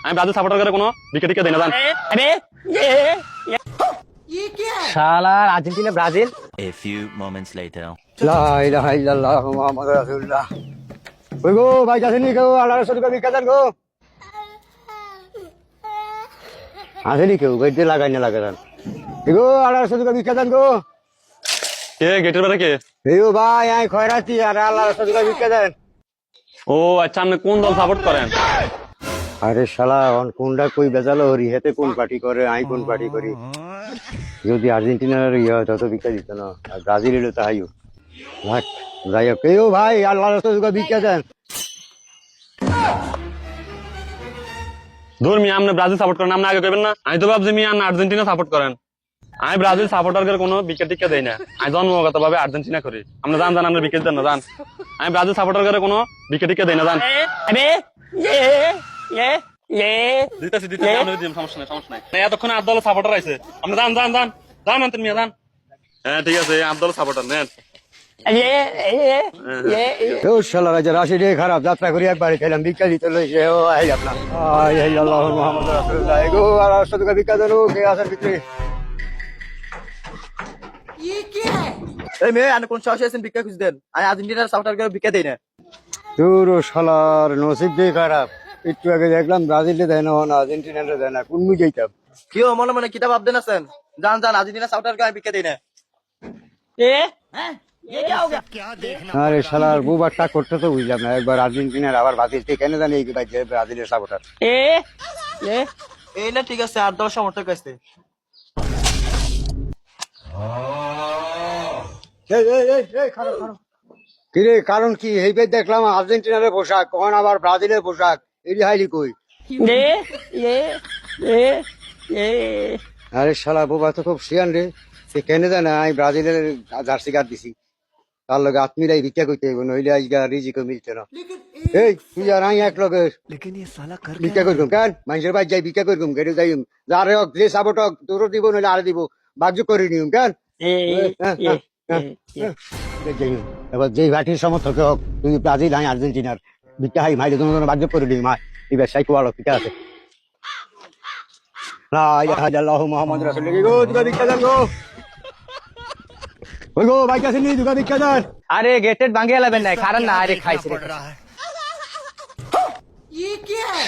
আমি Brazil supporter করে কোনো বিকে টিকে দেই না জান। শালা Argentina Brazil. A few moments later. লা ইলাহা ইল্লাল্লাহ মুহাম্মাদুর রাসূলুল্লাহ। ওই গো ভাই কাছেনি কেউ আল্লাহর রাসূলকে ভিক্ষা দেন গো। আসেনি কেউ গেটে লাগাই না লাগান। এগো আল্লাহর রাসূলকে ভিক্ষা দেন গো। কে গেটের বাইরে কে? এগো ভাই আই খয়রাতি আর আল্লাহর রাসূলকে ভিক্ষা দেন। ও আচ্ছা, আপনি কোন দল সাপোর্ট করেন? আরে শালা অন কোনটা কই বেজালো হরি হেতে কোন পার্টি করে আই কোন পার্টি করি। যদি আর্জেন্টিনার ইয়ে হয় তত ভিক্ষা দিত না, আর ব্রাজিল এলো তাইও লাখ যাই হোক। এও ভাই আল্লাহর রাসূলকে ভিক্ষা দেন। ধর মিয়া, আপনি ব্রাজিল সাপোর্ট করেন, আপনি আগে কইবেন না? আমি তো ভাবছি মিয়া আপনি আর্জেন্টিনা সাপোর্ট করেন। আমি ব্রাজিল সাপোর্টার করে কোনো বিকে টিকে দেই না, আমি জন্মগত ভাবে আর্জেন্টিনা করি। আপনি জান জান আপনি বিকে দেন না জান। আমি ব্রাজিল সাপোর্টার করে কোনো বিকে টিকে দেই না জান। দিতেছি দিতেছি, আপনি দিন, সমস্যা নাই সমস্যা নাই। এতক্ষণ আট দলের সাপোর্টার আইছে, আপনি জান জান জান জান আনতেন মিয়া জান। হ্যাঁ ঠিক আছে, আট দলের সাপোর্টার নেন। ও শালা রাজা রাশিডে খারাপ যাত্রা করি একবারে খেলাম ভিক্ষা দিতে লইছে। ও আই আপনার আই আই আল্লাহু মুহাম্মাদুর রাসূলুল্লাহ। এগো আল্লাহর রাসূলকে ভিক্ষা দেন কে আসার ভিতরে। এই মেয়ে আপনি কোন সাহসে আছেন ভিক্ষা খুঁজ দেন? আমি আর্জেন্টিনার সাপোর্টার করে ভিক্ষা দেই না। তোর শালার নসিব দিয়ে খারাপ। একটু আগে দেখলাম ব্রাজিলে দেয় না, আর্জেন্টিনারে দেয় না, কোন যাইতাম। কেউ মনে মনে কিতাব ভাবতেন আছেন? জান জান আর্জেন্টিনার সাপোর্টার করে ভিক্ষা দেই না। আরে শালার বুবারটা করতে তো বুঝলাম না, একবার আর্জেন্টিনার আবার ব্রাজিল থেকে কেন জানি এই ব্রাজিলের সাপোর্টার। এই না ঠিক আছে, 8 দল সমর্থক আছে। কিরে কারণ কি এই দেখলাম আর্জেন্টিনার পোশাক, কখন আবার ব্রাজিলের পোশাক, এটি হাইলি কই। আরে শালা বুবা তো খুব শিয়ান রে, সে কেন জানে আমি ব্রাজিলের জার্সি কার্ড দিছি, তার লগে আত্মীরাই ভিক্ষা করতে হইব, নইলে আজকে রিজিকও মিলছে না। এই তুই আর আমি এক লগে ভিক্ষা করবো কেন? মানুষের বাড়ি যাই ভিক্ষা করবো, গেটে যাই যারে হোক যে সাপোর্ট হোক তোরও দিব নইলে আরে দিব, বাগযোগ করে নিউম কেন। এবার যেই ভাটির সমর্থক হোক, তুই ব্রাজিল হাই আর্জেন্টিনার ভিক্ষা হাই মাইলে তোমার বাগযোগ করে নিবি মা, এই ব্যবসায় কোয়ালো ঠিক আছে। মোহাম্মদ রাসূলুল্লাহ ভিক্ষা দেন গো। ওই গো ভাই কাছে নিয়ে দুগা ভিক্ষা দেন। আরে গেটেড ভাঙিয়ে লাবেন নাই, কারণ না আরে খাইছে রে।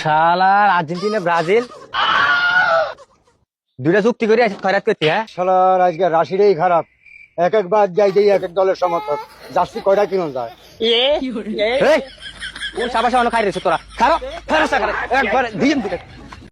শালা আর্জেন্টিনা ব্রাজিল দুইটা চুক্তি করে খয়রাত করতে। হ্যাঁ শালার আজকে রাশিটাই খারাপ, এক একবার যাই যাই এক এক দলের সমর্থক, জার্সি কয়টা কিনুন যায়। কোন সাবাসা খাই রেছো তোরা? খারো খারো একবার দিয়ে